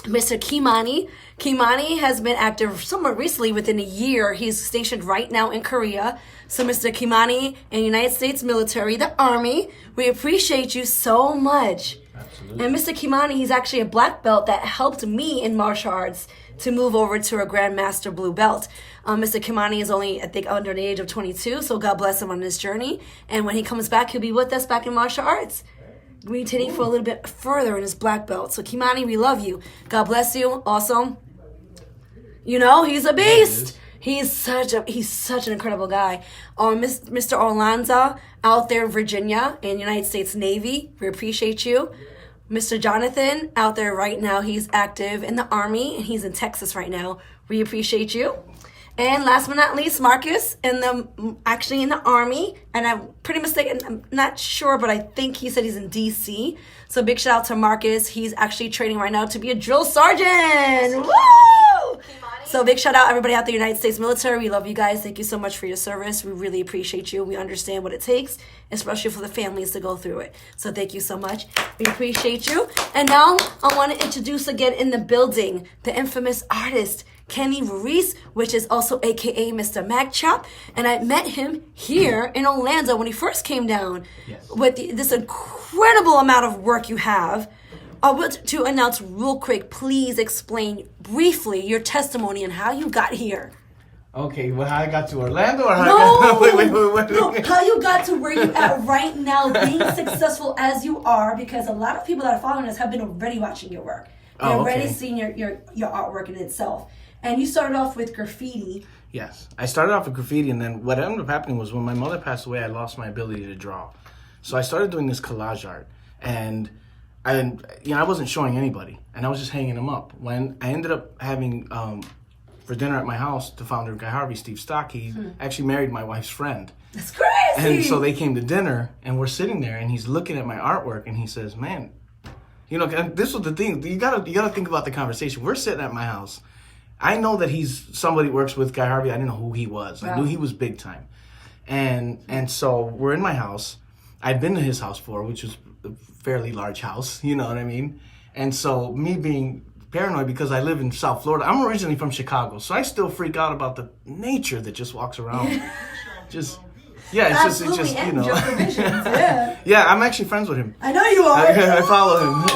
Mr. Kimani. Kimani has been active somewhat recently, within a year. He's stationed right now in Korea. So Mr. Kimani in the United States military, the Army, we appreciate you so much. Absolutely. And Mr. Kimani, he's actually a black belt that helped me in martial arts to move over to a Grandmaster Blue Belt. Mr. Kimani is only, I think, under the age of 22, so God bless him on his journey. And when he comes back, he'll be with us back in martial arts, retaining for a little bit further in his black belt. So Kimani, we love you. God bless you. Also, you know, he's a beast. He's such an incredible guy. Mr. Orlanza out there in Virginia in United States Navy, we appreciate you. Mr. Jonathan out there right now, he's active in the Army and he's in Texas right now. We appreciate you. And last but not least, Marcus actually in the Army, and I'm pretty mistaken, I'm not sure, but I think he said he's in DC. So big shout out to Marcus. He's actually training right now to be a drill sergeant. Woo! So big shout out everybody out there in the United States military. We love you guys. Thank you so much for your service. We really appreciate you. We understand what it takes, especially for the families to go through it. So thank you so much. We appreciate you. And now I want to introduce again in the building the infamous artist, Kenneth Ruiz, which is also AKA Mr. Mag Chop. And I met him here in Orlando when he first came down. Yes. With this incredible amount of work you have. I want to announce real quick, please explain briefly your testimony and how you got here. Okay, well, how I got to Orlando or how No, I got... wait. No, how you got to where you at right now, being successful as you are, because a lot of people that are following us have been already watching your work. They've already seen your artwork in itself. And you started off with graffiti. Yes, I started off with graffiti, and then what ended up happening was when my mother passed away, I lost my ability to draw. So I started doing this collage art, and I wasn't showing anybody, and I was just hanging them up. When I ended up having for dinner at my house, the founder of Guy Harvey, Steve Stock, he actually married my wife's friend. That's crazy. And so they came to dinner, and we're sitting there, and he's looking at my artwork, and he says, "Man, you know, this was the thing. You gotta think about the conversation. We're sitting at my house. I know that he's somebody who works with Guy Harvey. I didn't know who he was. Wow. I knew he was big time, and so we're in my house. I'd been to his house before, which was a fairly large house. You know what I mean? And so me being paranoid because I live in South Florida. I'm originally from Chicago, so I still freak out about the nature that just walks around. It's Absolutely. just you And know. your provisions, yeah. Yeah, I'm actually friends with him. I know you are. I follow him.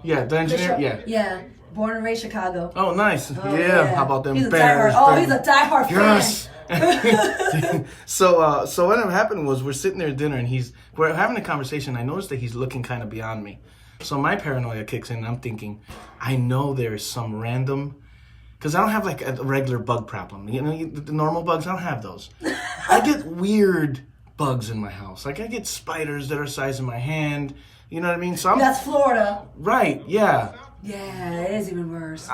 Yeah, the engineer. Yeah. Born and raised Chicago. Oh, nice. Oh, yeah. How about them he's a Bears? He's a diehard Yes. fan. So what ended up happening was we're sitting there at dinner and we're having a conversation. I noticed that he's looking kind of beyond me. So my paranoia kicks in and I'm thinking, I know there's some random, because I don't have like a regular bug problem. You know, the normal bugs, I don't have those. I get weird bugs in my house. Like I get spiders that are the size of my hand. You know what I mean? So That's Florida. Right, yeah. Yeah, it is even worse.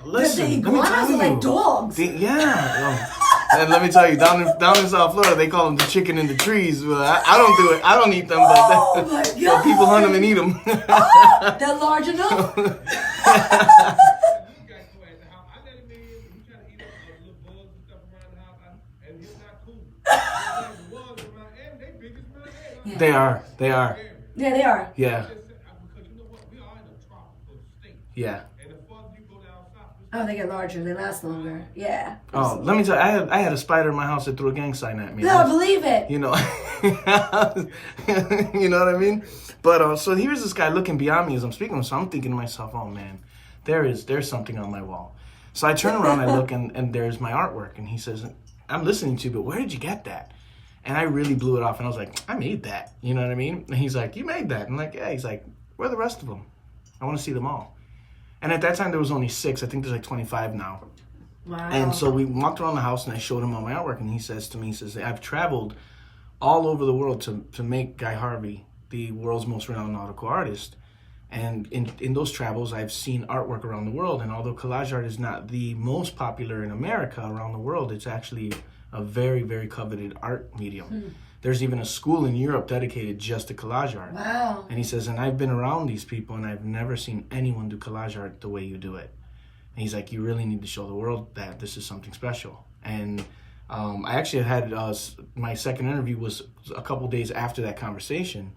Listen, the let me iguanas tell are you. like dogs. And let me tell you, down in South Florida, they call them the chicken in the trees. Well, I don't do it. I don't eat them, but Oh my God. people hunt them and eat them. Oh, they're large enough. They are. Yeah, they are. Yeah. Yeah. Oh, they get larger. They last longer. Yeah. Oh, let me tell you, I had a spider in my house that threw a gang sign at me. No, believe it. You know, you know what I mean? But so here's this guy looking beyond me as I'm speaking, so I'm thinking to myself, oh man, there's something on my wall. So I turn around, I look, and there's my artwork, and he says, I'm listening to you, but where did you get that? And I really blew it off, and I was like, I made that. You know what I mean? And he's like, you made that? I'm like, yeah. He's like, where are the rest of them? I want to see them all. And at that time, there was only 6. I think there's like 25 now. Wow. And so we walked around the house, and I showed him all my artwork, and he says to me, I've traveled all over the world to make Guy Harvey the world's most renowned nautical artist. And in those travels, I've seen artwork around the world. And although collage art is not the most popular in America, around the world, it's actually a very, very coveted art medium. There's even a school in Europe dedicated just to collage art. Wow. And he says, and I've been around these people, and I've never seen anyone do collage art the way you do it. And he's like, you really need to show the world that this is something special. And I actually had my second interview was a couple days after that conversation.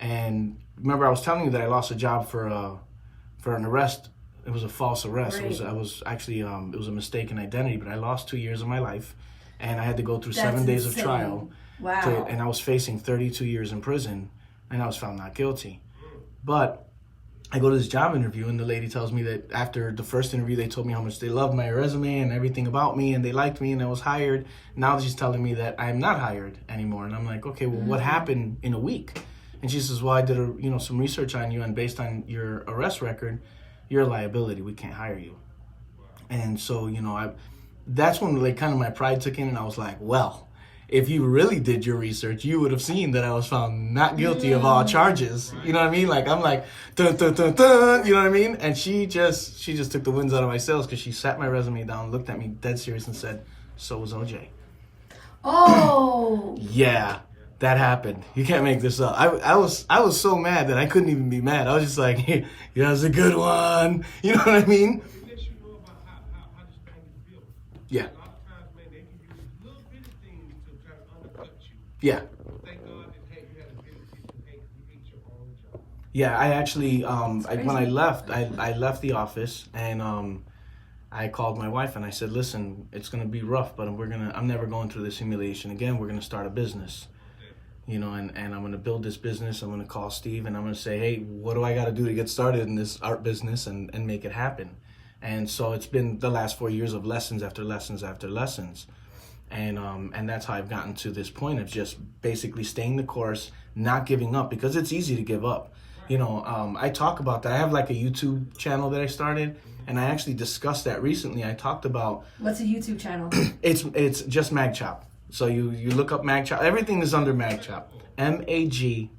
And remember, I was telling you that I lost a job for an arrest. It was a false arrest. Right. I was actually it was a mistaken identity, but I lost 2 years of my life, and I had to go through That's 7 days of insane. trial. Wow. And I was facing 32 years in prison, and I was found not guilty. But I go to this job interview, and the lady tells me that after the first interview, they told me how much they loved my resume and everything about me, and they liked me, and I was hired. Now she's telling me that I'm not hired anymore, and I'm like, okay, well, what happened in a week? And she says, well, I did some research on you, and based on your arrest record, you're a liability. We can't hire you. And so, that's when like kind of my pride took in, and I was like, well, if you really did your research, you would have seen that I was found not guilty of all charges. You know what I mean? Like, I'm like, dun, dun, dun, dun, you know what I mean? And she just took the winds out of my sails, because she sat my resume down, looked at me dead serious, and said, so was OJ. Oh. Yeah, that happened. You can't make this up. I was so mad that I couldn't even be mad. I was just like, hey, yeah, that was a good one. You know what I mean? Yeah. Yeah. Yeah, I actually, when I left, I left the office, and I called my wife and I said, listen, it's going to be rough, but I'm never going through this humiliation again. We're going to start a business, and I'm going to build this business. I'm going to call Steve, and I'm going to say, hey, what do I got to do to get started in this art business and make it happen? And so it's been the last 4 years of lessons after lessons after lessons. And that's how I've gotten to this point of just basically staying the course, not giving up, because it's easy to give up. I talk about that. I have like a YouTube channel that I started, and I actually discussed that recently. I talked about... What's a YouTube channel? It's just MagChop. So you look up MagChop. Everything is under MagChop. MAGCHOP.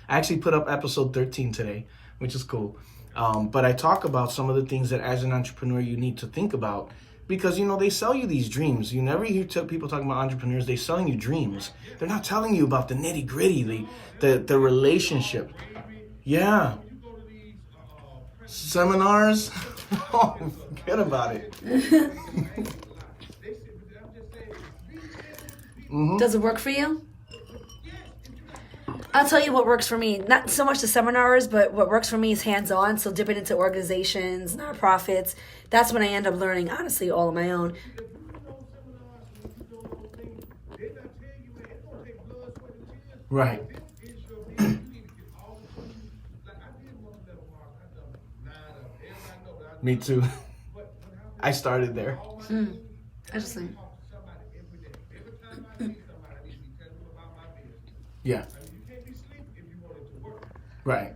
I actually put up episode 13 today, which is cool. But I talk about some of the things that as an entrepreneur you need to think about. Because, they sell you these dreams. You never hear people talking about entrepreneurs. They're selling you dreams. They're not telling you about the nitty gritty, the relationship. Yeah. Seminars. Oh, forget about it. Mm-hmm. Does it work for you? I'll tell you what works for me. Not so much the seminars, but what works for me is hands-on. So dipping into organizations, nonprofits. That's when I end up learning, honestly, all on my own. Right. Me too. I started there. I just think. Yeah. Right.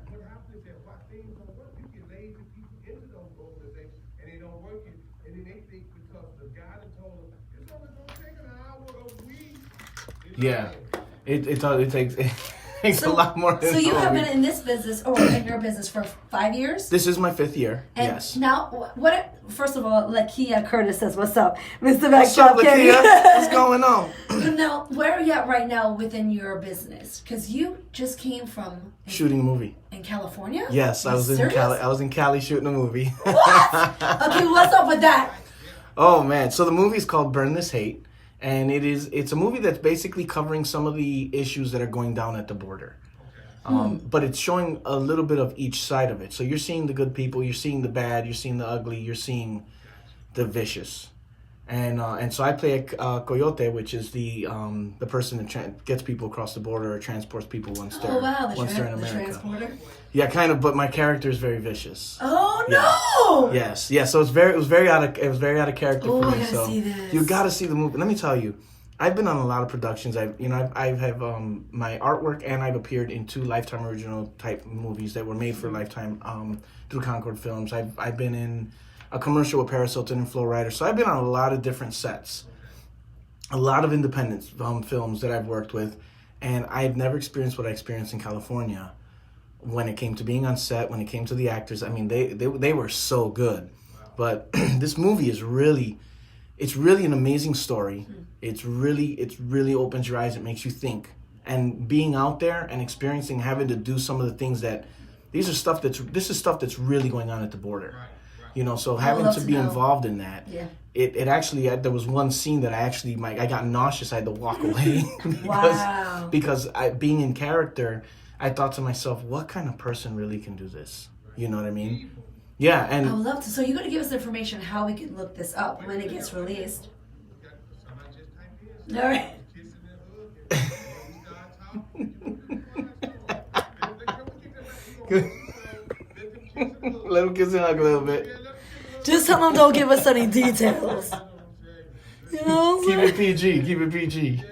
Yeah. It takes a lot more than So you have been in this business, or in your business, for 5 years? This is my 5th year. And yes. Now, first of all, Lakia Curtis says, what's up? Mr. What's up, Kenny? Lakia? What's going on? Now, where are you at right now within your business? Because you just came from... Shooting a movie. In California? Yes, I was in Cali. I was in Cali shooting a movie. What? Okay, what's up with that? Oh, man. So the movie is called Burn This Hate. And it's a movie that's basically covering some of the issues that are going down at the border. But it's showing a little bit of each side of it. So you're seeing the good people, you're seeing the bad, you're seeing the ugly, you're seeing the vicious. And so I play a coyote, which is the person that gets people across the border or transports people once they're in America. The transporter? Yeah, kind of. But my character is very vicious. Oh no! Yes. So it was very out of character for me. I gotta So see this. you got to see the movie. Let me tell you, I've been on a lot of productions. I have my artwork, and I've appeared in 2 Lifetime original type movies that were made for Lifetime through Concord Films. I've been in a commercial with Paris Hilton and Flo Rida. So I've been on a lot of different sets, a lot of independent films that I've worked with, and I've never experienced what I experienced in California when it came to being on set, when it came to the actors. I mean, they were so good. But this movie is really an amazing story. It really opens your eyes. It makes you think. And being out there and experiencing, having to do some of the things that this is stuff that's really going on at the border. You know, so having love to to be know. involved in that, Yeah. it actually, there was one scene that I got nauseous. I had to walk away Wow. because being in character, I thought to myself, what kind of person really can do this? You know what I mean? Yeah, I would and love to. So you're going to give us information how we can look this up when it gets released. All right. let him kiss and hug a little bit. Just tell them don't give us any details. You know what I'm Keep saying? it PG. Keep it PG.